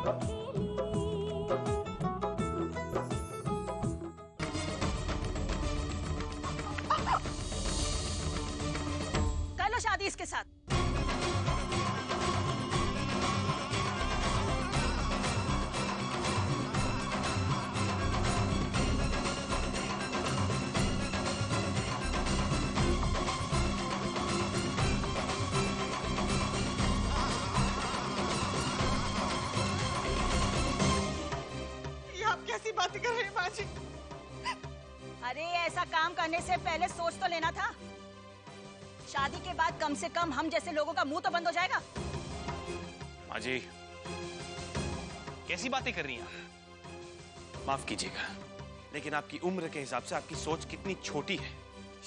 कर लो शादी इसके साथ। कैसी बातें कर रही हैं माँ जी? अरे ऐसा काम करने से पहले सोच तो लेना था। शादी के बाद कम से कम हम जैसे लोगों का मुंह तो बंद हो जाएगा। माँ जी कैसी बातें कर रही हैं? माफ कीजिएगा, लेकिन आपकी उम्र के हिसाब से आपकी सोच कितनी छोटी है।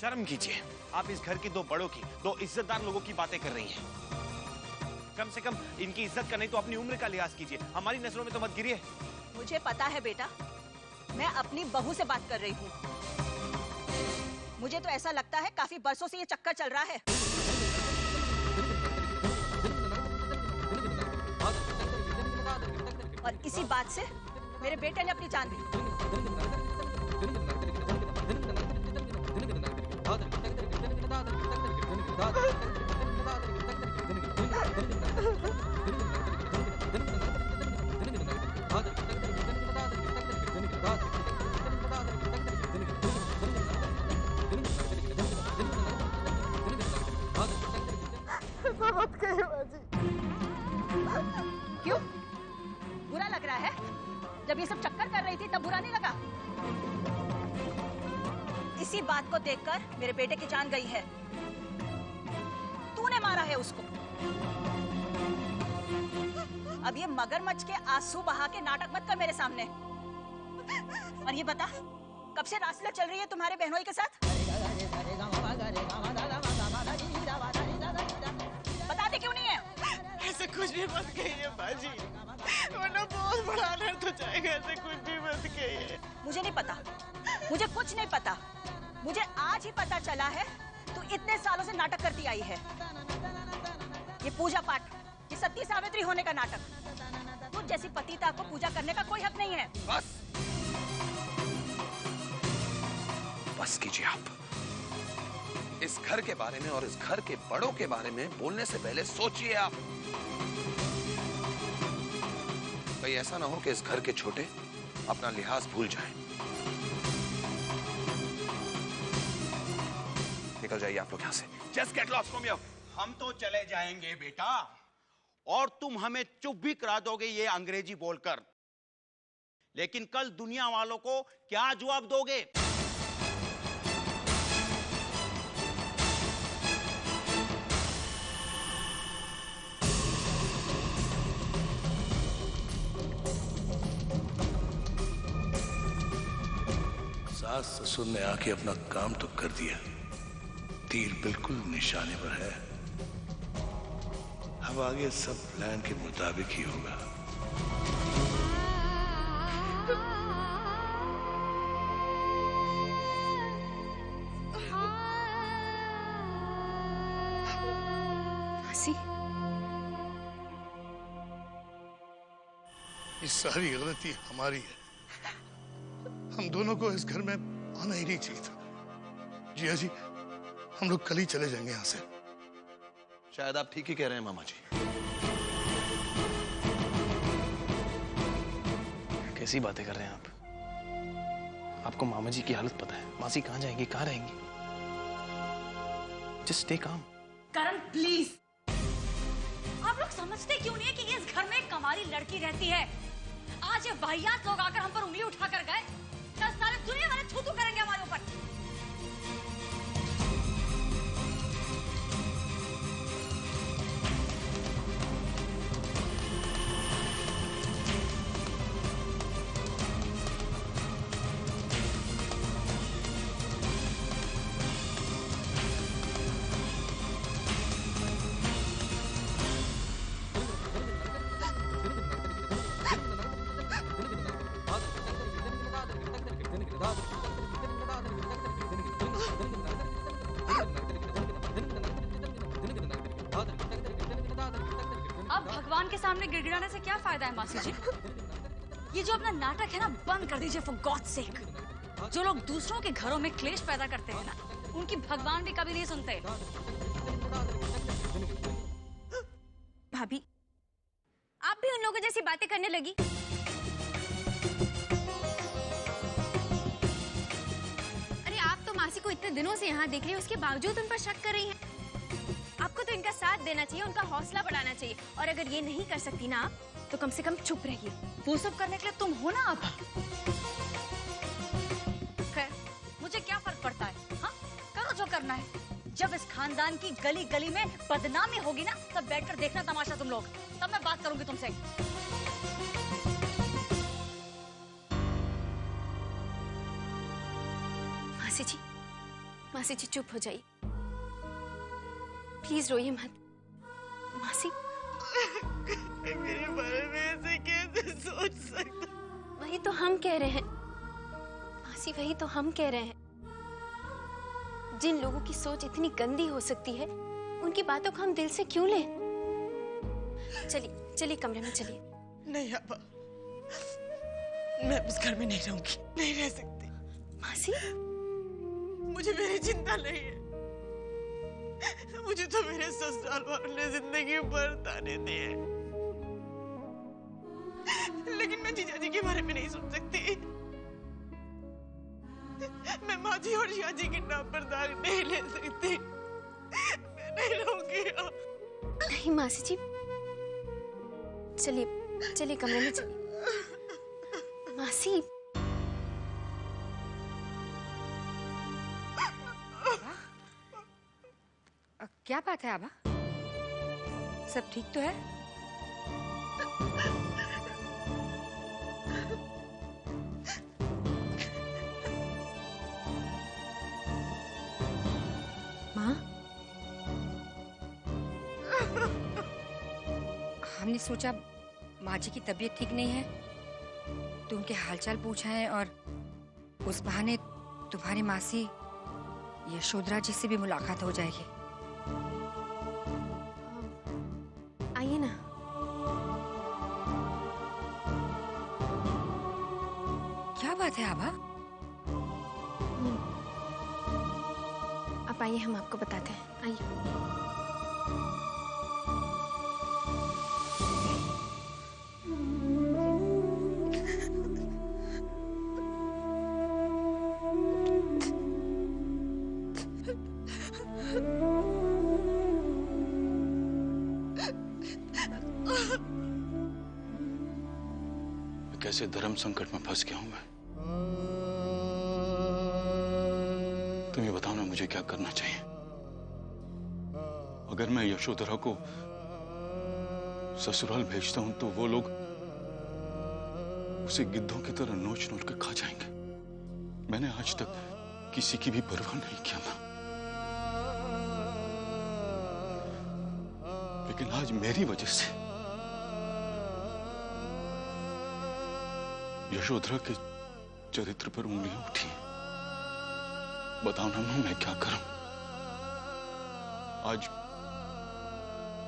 शर्म कीजिए, आप इस घर की दो बड़ों की, दो इज्जतदार लोगों की बातें कर रही हैं। कम से कम इनकी इज्जत का नहीं तो अपनी उम्र का लिहाज कीजिए। हमारी नजरों में तो मत गिरिए। मुझे पता है बेटा, मैं अपनी बहू से बात कर रही हूँ। मुझे तो ऐसा लगता है काफी बरसों से ये चक्कर चल रहा है। और इसी बात से मेरे बेटे ने अपनी जान दी। क्यों बुरा लग रहा है? जब ये सब चक्कर कर रही थी तब बुरा नहीं लगा? इसी बात को देखकर मेरे बेटे की जान गई है। तूने मारा है उसको। अब ये मगरमच्छ के आंसू बहा के नाटक मत कर मेरे सामने। और ये बता, कब से रासलीला चल रही है तुम्हारे बहनोई के साथ? बताते क्यों नहीं है? ऐसे कुछ भी मत कहिए बाजी, वरना बहुत बड़ा अनर्थ हो जाएगा। ऐसे कुछ भी मत कहिए। मुझे नहीं पता, मुझे कुछ नहीं पता। मुझे आज ही पता चला है तू इतने सालों से नाटक करती आई है। ये पूजा पाठ, ये सती सावित्री होने का नाटक। तुझ जैसी पतिता को पूजा करने का कोई हक नहीं है। बस कीजिए आप। इस घर के बारे में और इस घर के बड़ों के बारे में बोलने से पहले सोचिए आप। कहीं ऐसा ना हो कि इस घर के छोटे अपना लिहाज भूल जाएं। निकल जाइए आप लोग यहां से। Just get lost from here. हम तो चले जाएंगे बेटा, और तुम हमें चुप भी करा दोगे ये अंग्रेजी बोलकर, लेकिन कल दुनिया वालों को क्या जवाब दोगे? सास ससुर ने आके अपना काम तो कर दिया, तीर बिल्कुल निशाने पर है। अब आगे सब प्लान के मुताबिक ही होगा। ये सारी गलती हमारी है। हम दोनों को इस घर में आना ही नहीं चाहिए था। जिया जी, हम लोग कल ही चले जाएंगे यहाँ से। शायद आप ठीक ही कह रहे हैं मामा जी। कैसी बातें कर रहे हैं आप? आपको मामा जी की हालत पता है। मासी कहाँ जाएंगी, कहाँ रहेंगी? Just stay calm. Karan please, आप लोग समझते क्यों नहीं है कि इस घर में एक कंवारी लड़की रहती है? आज ये वाहियात लोग आकर हम पर उंगली उठा कर गए, कल सारे दुनिया वाले थू थू करेंगे हमारे ऊपर। के सामने गिड़गिड़ाने से क्या फायदा है मासी जी? ये जो अपना नाटक है ना, बंद कर दीजिए फॉर गॉड्स सेक। जो लोग दूसरों के घरों में क्लेश पैदा करते हैं ना, उनकी भगवान भी कभी नहीं सुनते। भाभी, आप भी उन लोगों जैसी बातें करने लगी? अरे आप तो मासी को इतने दिनों से यहाँ देख रही हैं, उसके बावजूद उन पर शक कर रही हैं। आपको तो इनका साथ देना चाहिए, उनका हौसला बढ़ाना चाहिए, और अगर ये नहीं कर सकती ना आप, तो कम से कम चुप रहिए। वो सब करने के लिए तुम हो ना अब। खैर, मुझे क्या फर्क पड़ता है? हाँ, करो जो करना है। जब इस खानदान की गली गली में बदनामी होगी ना, तब बैठकर देखना तमाशा तुम लोग। तब मैं बात करूंगी तुमसे। मासी जी चुप हो जाइए, प्लीज रोइए मत। मासी, मेरे बारे में ऐसे कैसे सोच सकता? वही तो हम कह रहे हैं मासी, वही तो हम कह रहे हैं। जिन लोगों की सोच इतनी गंदी हो सकती है, उनकी बातों को हम दिल से क्यों लें? चलिए चलिए कमरे में चलिए। नहीं अब्बा, मैं इस घर में नहीं रहूंगी, नहीं रह सकती। मासी, मुझे मेरी चिंता नहीं है। मुझे तो मेरे ससुराल वालों ने जिंदगी भर ताने दिए, लेकिन मैं जीजा जी के बारे में नहीं सोच सकती। मैं माँ जी और जिया जी के नाम पर दाग नहीं ले सकती। मैं नहीं रहूंगी। नहीं मासी जी, चलिए चलिए कमरे में चलिए। मासी, क्या बात है आबा? सब ठीक तो है? माँ, हमने सोचा माँ जी की तबीयत ठीक नहीं है, तो उनके हालचाल पूछा है, और उस बहाने तुम्हारी मासी यशोधरा जी से भी मुलाकात हो जाएगी। आइए ना। क्या बात है आबा? आप आइए, हम आपको बताते हैं। आइए। कैसे धर्म संकट में फंस गया हूं मैं। तुम ये बताओ ना, मुझे क्या करना चाहिए? अगर मैं यशोधरा को ससुराल भेजता हूं तो वो लोग उसे गिद्धों की तरह नोच नोच के खा जाएंगे। मैंने आज तक किसी की भी परवाह नहीं किया था, लेकिन आज मेरी वजह से यशोधरा के चरित्र पर उंगलियां उठी। बताओ ना मैं क्या करूं?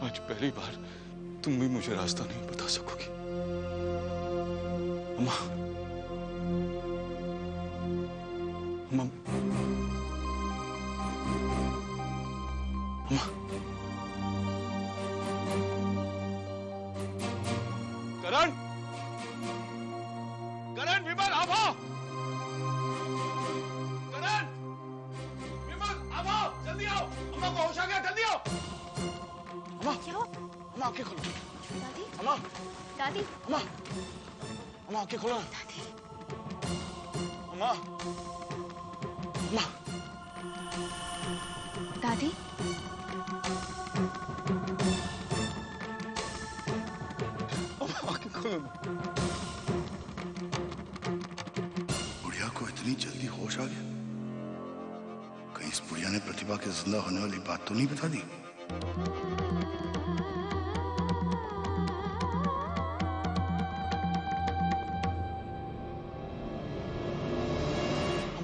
आज पहली बार तुम भी मुझे रास्ता नहीं बता सकोगी। अम्मा, अम्मा, अम्मा, करण, करण, विमल, आभा, करण, विमल, आभा, जल्दी आओ। अम्मा को होश आ गया, जल्दी आओ। अम्मा, क्या हुआ? अम्मा आंखें खोलो। दादी, अम्मा, दादी, अम्मा, अम्मा आंखें खोलो। दादी, अम्मा, अम्मा, दादी, अम्मा आंखें खोलो। बुढ़िया को इतनी जल्दी होश आ गया? कहीं इस बुढ़िया ने प्रतिभा के जिंदा होने वाली बात तो नहीं बता दी?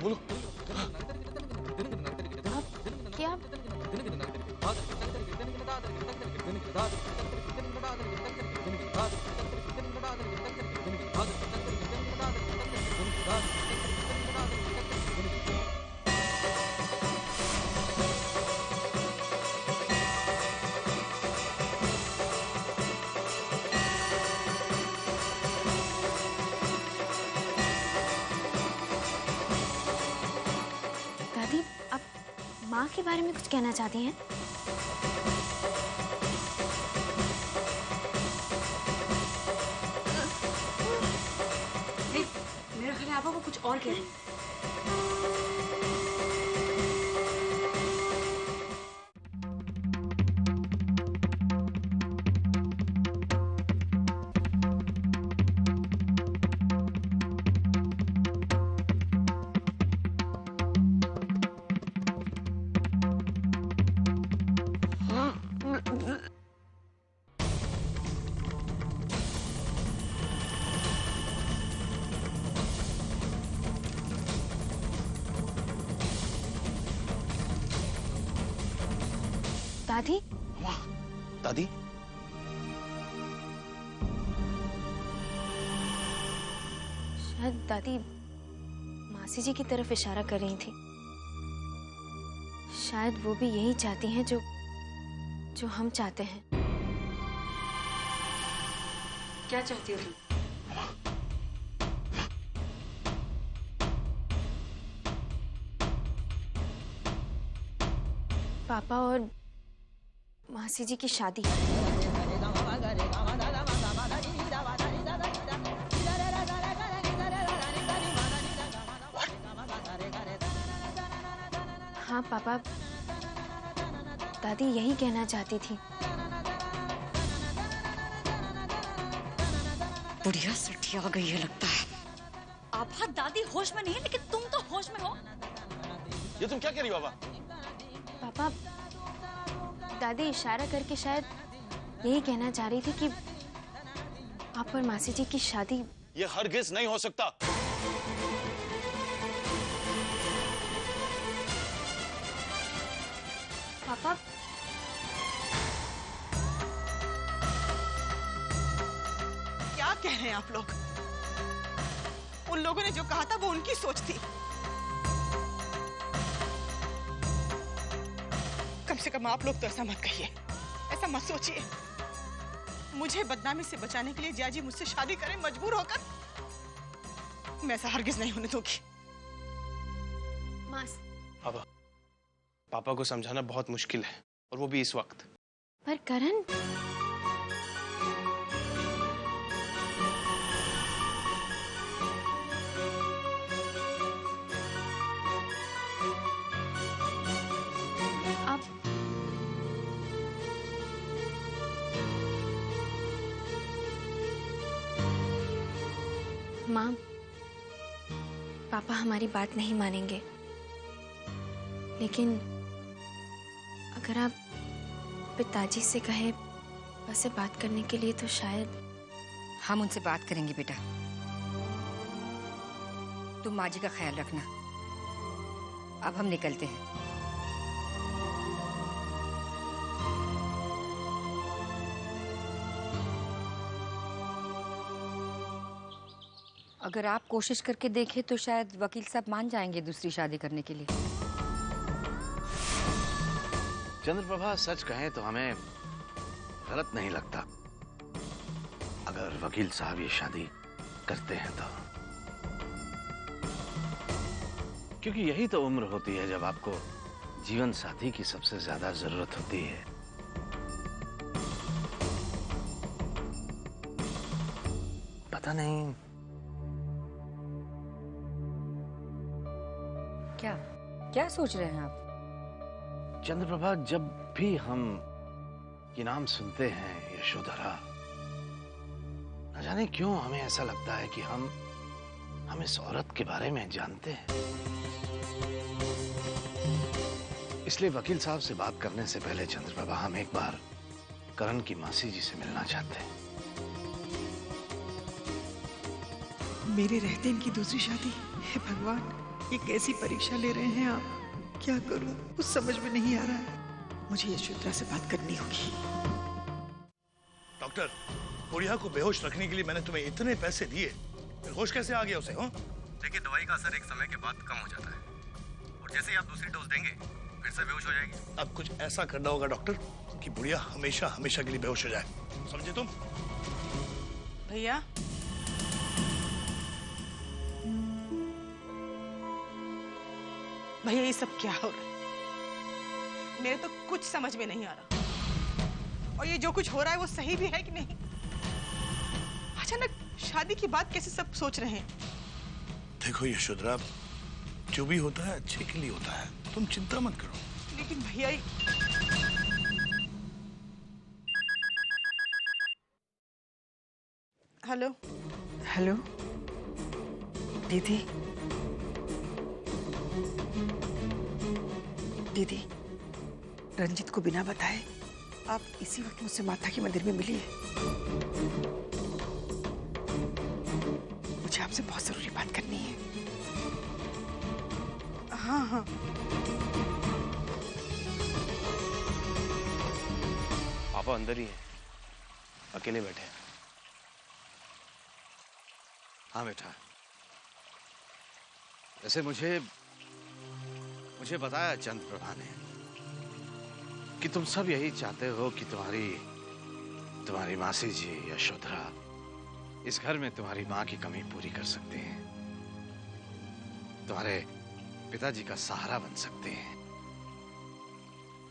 बोलो। क्या? माँ के बारे में कुछ कहना चाहती हैं? मेरे ख्याल में आपा वो कुछ और कह रही है। दादी? दादी? शायद दादी मासी जी की तरफ इशारा कर रही थी। शायद वो भी यही चाहती हैं जो हम चाहते हैं। क्या चाहती हो तुम? पापा और मासी जी की शादी। हाँ पापा, दादी यही कहना चाहती थी। बुढ़िया सठी आ गई है लगता है। आभा दादी होश में नहीं है, लेकिन तुम तो होश में हो। ये तुम क्या कह रही हो बाबा? पापा, दादी इशारा करके शायद यही कहना चाह रही थी कि आप और मासी जी की शादी। ये हरगिज नहीं हो सकता। पापा, क्या कह रहे हैं आप लोग? उन लोगों ने जो कहा था वो उनकी सोच थी। कम से कम आप लोग तो ऐसा मत कहिए, ऐसा मत सोचिए। मुझे बदनामी से बचाने के लिए जियाजी मुझसे शादी करें मजबूर होकर, मैं ऐसा हरगिज नहीं होने दूंगी। मास। पापा को समझाना बहुत मुश्किल है, और वो भी इस वक्त। पर करण, माँ, पापा हमारी बात नहीं मानेंगे, लेकिन अगर आप पिताजी से कहे बस से बात करने के लिए तो शायद। हम उनसे बात करेंगे बेटा, तुम माँ जी का ख्याल रखना। अब हम निकलते हैं। अगर आप कोशिश करके देखें तो शायद वकील साहब मान जाएंगे दूसरी शादी करने के लिए। चंद्रप्रभा, सच कहें तो हमें गलत नहीं लगता अगर वकील साहब ये शादी करते हैं तो, क्योंकि यही तो उम्र होती है जब आपको जीवन साथी की सबसे ज्यादा जरूरत होती है। पता नहीं क्या सोच रहे हैं आप? चंद्रप्रभा, जब भी हम ये नाम सुनते हैं यशोधरा, न जाने क्यों हमें ऐसा लगता है कि हम इस औरत के बारे में जानते हैं। इसलिए वकील साहब से बात करने से पहले चंद्रप्रभा, हम एक बार करण की मासी जी से मिलना चाहते हैं। मेरे रहते इनकी दूसरी शादी? हे भगवान, ये कैसी परीक्षा ले रहे हैं आप? क्या करूं, कुछ समझ में नहीं आ रहा है। मुझे यशोधरा से बात करनी होगी। डॉक्टर, बुढ़िया को बेहोश रखने के लिए मैंने तुम्हें इतने पैसे दिए, फिर होश कैसे आ गया उसे? हो? देखिए, दवाई का असर एक समय के बाद कम हो जाता है, और जैसे ही आप दूसरी डोज देंगे फिर से बेहोश हो जाएगी। अब कुछ ऐसा करना होगा डॉक्टर कि बुढ़िया हमेशा हमेशा के लिए बेहोश हो जाए। समझे तुम? भैया, भैया, ये सब क्या हो रहा है? मेरे तो कुछ समझ में नहीं आ रहा। और ये जो कुछ हो रहा है वो सही भी है कि नहीं? अचानक शादी की बात कैसे सब सोच रहे हैं? देखो यशोधरा, जो भी होता है अच्छे के लिए होता है, तुम चिंता मत करो। लेकिन भैया हेलो हेलो दीदी। दीदी, रंजित को बिना बताए आप इसी वक्त मुझसे माता के मंदिर में मिली है। मुझे आपसे बहुत जरूरी बात करनी है। हाँ हाँ। पापा अंदर ही है, अकेले बैठे हैं। हाँ बेटा, वैसे मुझे बताया चंद्रप्रभा ने कि तुम सब यही चाहते हो कि तुम्हारी मासी जी यशोधरा इस घर में तुम्हारी माँ की कमी पूरी कर सकते हैं, तुम्हारे पिताजी का सहारा बन सकते हैं।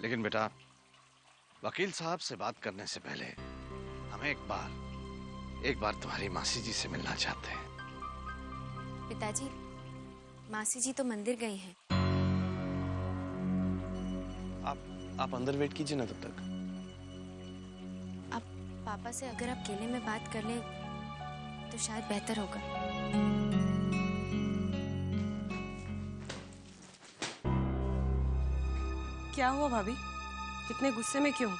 लेकिन बेटा, वकील साहब से बात करने से पहले हम एक बार तुम्हारी मासी जी से मिलना चाहते हैं। पिताजी, मासी जी तो मंदिर गई हैं। आप अंदर वेट कीजिए ना तब तक। अब पापा से अगर आप अकेले में बात कर लें तो शायद बेहतर होगा। क्या हुआ भाभी, इतने गुस्से में क्यों?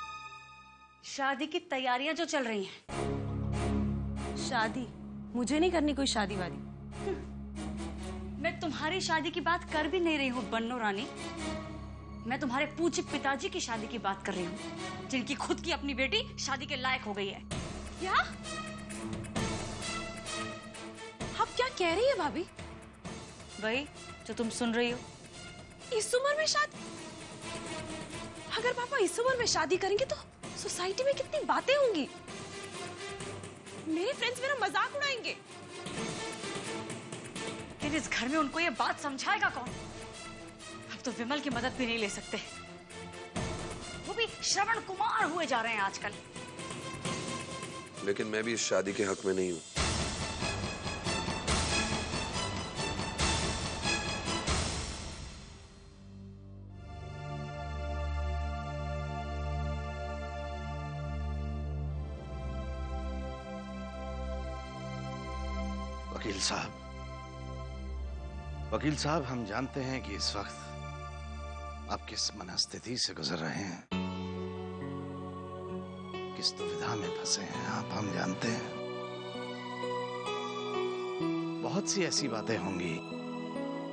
शादी की तैयारियां जो चल रही हैं। शादी? मुझे नहीं करनी कोई शादी वादी। मैं तुम्हारी शादी की बात कर भी नहीं रही हूँ बन्नो रानी। मैं तुम्हारे पूज्य पिताजी की शादी की बात कर रही हूँ, जिनकी खुद की अपनी बेटी शादी के लायक हो गई है। क्या? आप क्या कह रही है भाभी? वही जो तुम सुन रही हो। इस उम्र में शादी? अगर पापा इस उम्र में शादी करेंगे तो सोसाइटी में कितनी बातें होंगी। मेरे फ्रेंड्स मेरा मजाक उड़ाएंगे। लेकिन इस घर में उनको ये बात समझाएगा कौन? अब तो विमल की मदद भी नहीं ले सकते। वो भी श्रवण कुमार हुए जा रहे हैं आजकल। लेकिन मैं भी इस शादी के हक में नहीं हूं। वकील साहब, हम जानते हैं कि इस वक्त आप किस मनस्थिति से गुजर रहे हैं, किस दुविधा में फंसे हैं आप, हम जानते हैं। बहुत सी ऐसी बातें होंगी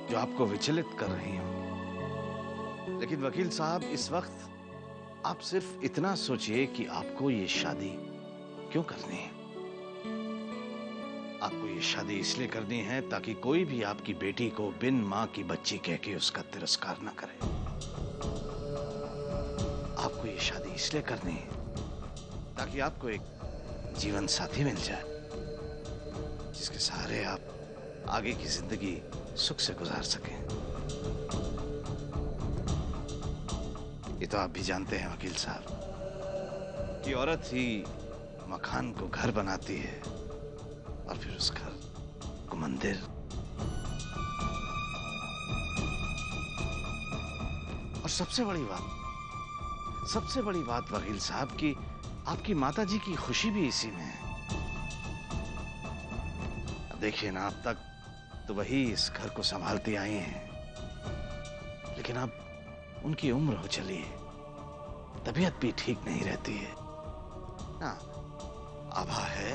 जो आपको विचलित कर रही हों। लेकिन वकील साहब, इस वक्त आप सिर्फ इतना सोचिए कि आपको ये शादी क्यों करनी है। आपको ये शादी इसलिए करनी है ताकि कोई भी आपकी बेटी को बिन मां की बच्ची कह के उसका तिरस्कार न करे। आपको ये शादी इसलिए करनी है ताकि आपको एक जीवन साथी मिल जाए, जिसके सहारे आप आगे की जिंदगी सुख से गुजार सकें। ये तो आप भी जानते हैं वकील साहब कि औरत ही मकान को घर बनाती है और फिर उस घर को मंदिर। और सबसे बड़ी बात वकील साहब की आपकी माताजी की खुशी भी इसी में है। अब देखिए ना, अब तक तो वही इस घर को संभालती आई हैं, लेकिन अब उनकी उम्र हो चली है, तबीयत भी ठीक नहीं रहती है ना, आभा है।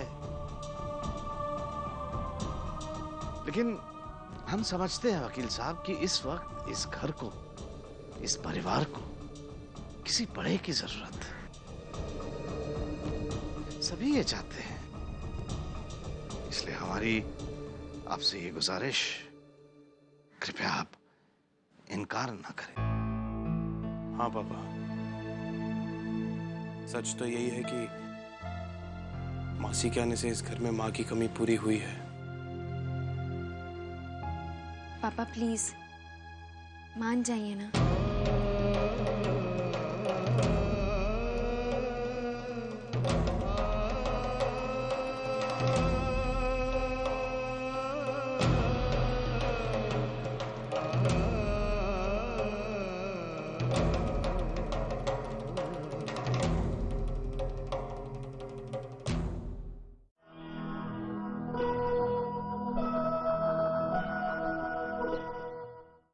लेकिन हम समझते हैं वकील साहब कि इस वक्त इस घर को, इस परिवार को किसी बड़े की जरूरत है। सभी ये चाहते हैं, इसलिए हमारी आपसे ये गुजारिश, कृपया आप इनकार ना करें। हाँ पापा, सच तो यही है कि मासी के आने से इस घर में माँ की कमी पूरी हुई है। पापा प्लीज मान जाइए ना।